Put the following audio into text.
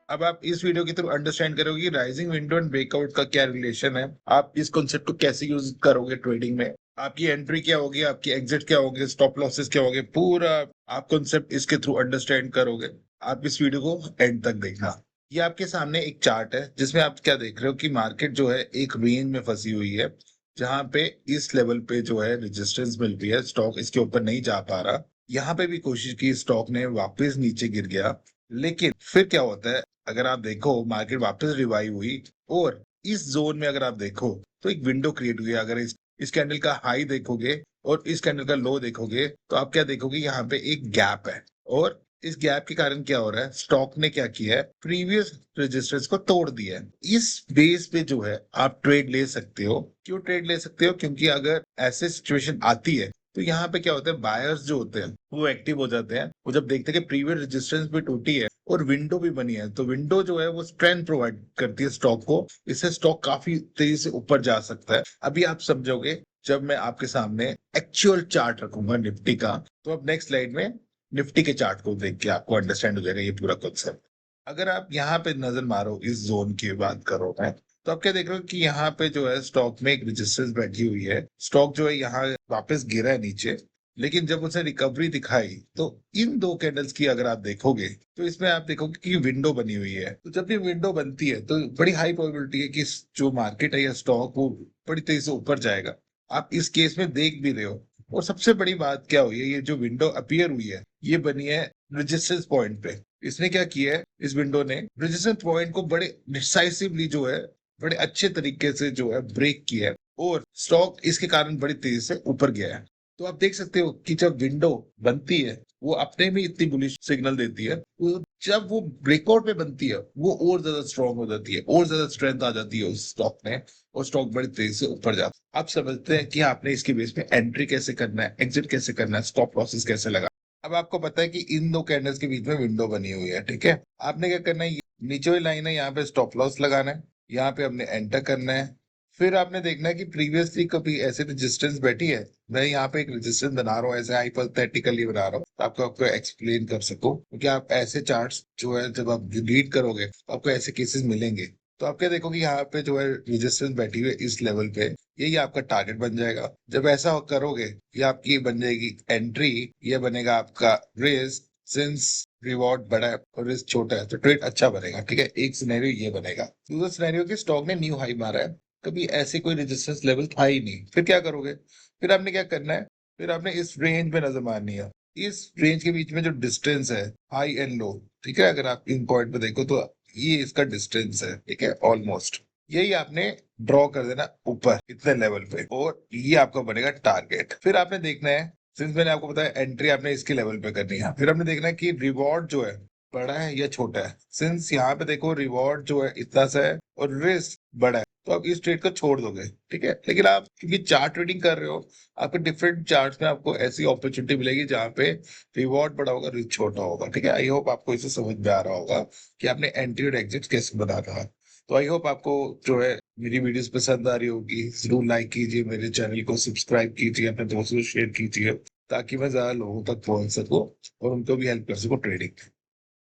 अब आप इस वीडियो के थ्रू अंडरस्टैंड करोगे कि राइजिंग विंडो एंड ब्रेकआउट का क्या रिलेशन है, आप इस कॉन्सेप्ट को कैसे यूज करोगे ट्रेडिंग में, आपकी एंट्री क्या होगी, आपकी एग्जिट क्या होगी, स्टॉप लॉसेस क्या होगे, पूरा आप कॉन्सेप्ट इसके थ्रू अंडरस्टैंड करोगे। आप इस वीडियो को एंड तक देखना। ये आपके सामने एक चार्ट है जिसमें आप क्या देख रहे हो कि मार्केट जो है एक रेंज में फंसी हुई है, जहां पे इस लेवल पे जो है रेजिस्टेंस मिल रही है, स्टॉक इसके ऊपर नहीं जा पा रहा। यहाँ पे भी कोशिश की, स्टॉक ने वापस नीचे गिर गया, लेकिन फिर क्या होता है, अगर आप देखो मार्केट वापस रिवाइव हुई और इस जोन में अगर आप देखो तो एक विंडो क्रिएट हुई है। अगर इस कैंडल का हाई देखोगे और इस कैंडल का लो देखोगे तो आप क्या देखोगे, यहाँ पे एक गैप है। और इस गैप के कारण क्या हो रहा है, स्टॉक ने क्या किया है, प्रीवियस रेजिस्टेंस को तोड़ दिया है। इस बेस पे जो है आप ट्रेड ले सकते हो। क्यों ट्रेड ले सकते हो, क्योंकि अगर ऐसे सिचुएशन आती है तो यहाँ पे क्या होता है, बायर्स जो होते हैं वो एक्टिव हो जाते हैं। वो जब देखते हैं कि प्रीवियस रेजिस्टेंस भी टूटी है और विंडो भी बनी है, तो विंडो जो है वो स्ट्रेंथ प्रोवाइड करती है स्टॉक को। इससे स्टॉक काफी तेजी से ऊपर जा सकता है। अभी आप समझोगे जब मैं आपके सामने एक्चुअल चार्ट रखूंगा निफ्टी का। तो अब नेक्स्ट स्लाइड में निफ्टी के चार्ट को देख के आपको अंडरस्टैंड हो जाएगा ये पूरा कॉन्सेप्ट। अगर आप यहाँ पे नजर मारो, इस जोन की बात करो मैं, तो आप क्या देख रहे हो कि यहाँ पे जो है स्टॉक में एक रेजिस्टेंस बैठी हुई है। स्टॉक जो है यहाँ वापस गिरा है नीचे, लेकिन जब उसे रिकवरी दिखाई तो इन दो कैंडल्स की अगर आप देखोगे तो इसमें आप देखोगे कि विंडो बनी हुई है। तो जब ये विंडो बनती है तो बड़ी हाई प्रोबेबिलिटी है कि जो मार्केट है या स्टॉक वो बड़ी तेजी से ऊपर जाएगा। आप इस केस में देख भी रहे हो। और सबसे बड़ी बात क्या हुई है, ये जो विंडो अपीयर हुई है ये बनी है रेजिस्टेंस पॉइंट पे। इसने क्या किया है, इस विंडो ने रेजिस्टेंस पॉइंट को बड़े डिसाइसिवली जो है, बड़े अच्छे तरीके से जो है ब्रेक किया है और स्टॉक इसके कारण बड़ी तेजी से ऊपर गया है। तो आप देख सकते हो कि जब विंडो बनती है वो अपने में इतनी बुलिश सिग्नल देती है, वो जब वो ब्रेकआउट में बनती है वो और ज्यादा स्ट्रांग हो जाती है, और ज्यादा स्ट्रेंथ आ जाती है उस स्टॉक में, और स्टॉक बड़ी तेजी से ऊपर जाता है। आप समझते हैं कि आपने इसके बेस में एंट्री कैसे करना है, एग्जिट कैसे करना है, स्टॉप लॉसेस कैसे लगा। अब आपको पता है कि इन दो कैंडल्स के बीच में विंडो बनी हुई है, ठीक है। आपने क्या करना है, नीचे वाली लाइन है यहाँ पे स्टॉप लॉस लगाना है, यहाँ पे हमने एंटर करना है। फिर आपने देखना है कि प्रीवियसली कभी ऐसे रेजिस्टेंस बैठी है। मैं यहाँ पे एक रेजिस्टेंस बना रहा हूँ, ऐसे हाइपोथेटिकली बना रहा हूँ ताकि आपको एक्सप्लेन कर सकूं, क्योंकि आप ऐसे चार्ट्स जो है जब आप रीड करोगे तो आपको ऐसे केसेस मिलेंगे। तो आप क्या देखोगे, यहाँ पे जो है रेजिस्टेंस बैठी हुई है इस लेवल पे, यही आपका टारगेट बन जाएगा। जब ऐसा करोगे ये आपकी बन जाएगी एंट्री, ये बनेगा आपका रिस्क। सिंस रिवॉर्ड बड़ा है और रिस्क छोटा है तो ट्रेड अच्छा बनेगा, ठीक है। एक सिनेरियो ये बनेगा। दूसरा सिनेरियो कि स्टॉक ने न्यू हाई मारा है, कभी ऐसे कोई रेजिस्टेंस लेवल था ही नहीं, फिर क्या करोगे, फिर आपने क्या करना है, फिर आपने इस रेंज में नजर मारनी है। इस रेंज के बीच में जो डिस्टेंस है हाई एंड लो, ठीक है, अगर आप इन पॉइंट पे देखो तो ये इसका डिस्टेंस है, ठीक है, ऑलमोस्ट। यही आपने ड्रॉ कर देना ऊपर इतने लेवल पे, और ये आपका बनेगा टारगेट। फिर आपने देखना है, सिंस मैंने आपको बताया एंट्री आपने इसके लेवल पे करनी है, फिर आपने देखना है कि रिवॉर्ड जो है बड़ा है या छोटा है। सिंस यहाँ पे देखो रिवॉर्ड जो है इतना सा है और रिस्क बड़ा है, तो आप इस ट्रेड को छोड़ दोगे, ठीक है। लेकिन आप क्योंकि चार्ट ट्रेडिंग कर रहे हो, आपके डिफरेंट चार्ट्स में आपको ऐसी अपॉर्चुनिटी मिलेगी जहाँ पे रिवॉर्ड बड़ा होगा, रिस्क छोटा होगा, ठीक है। आई होप आपको इसे समझ में आ रहा होगा कि आपने एंट्री और एग्जिट कैसे बनाना है। तो आई होप आपको जो है मेरी वीडियोस पसंद आ रही होगी। जरूर लाइक कीजिए, मेरे चैनल को सब्सक्राइब कीजिए, अपने दोस्तों को शेयर कीजिए, ताकि मैं ज्यादा लोगों तक पहुंच सकूं और उनको भी हेल्प कर सकूं ट्रेडिंग।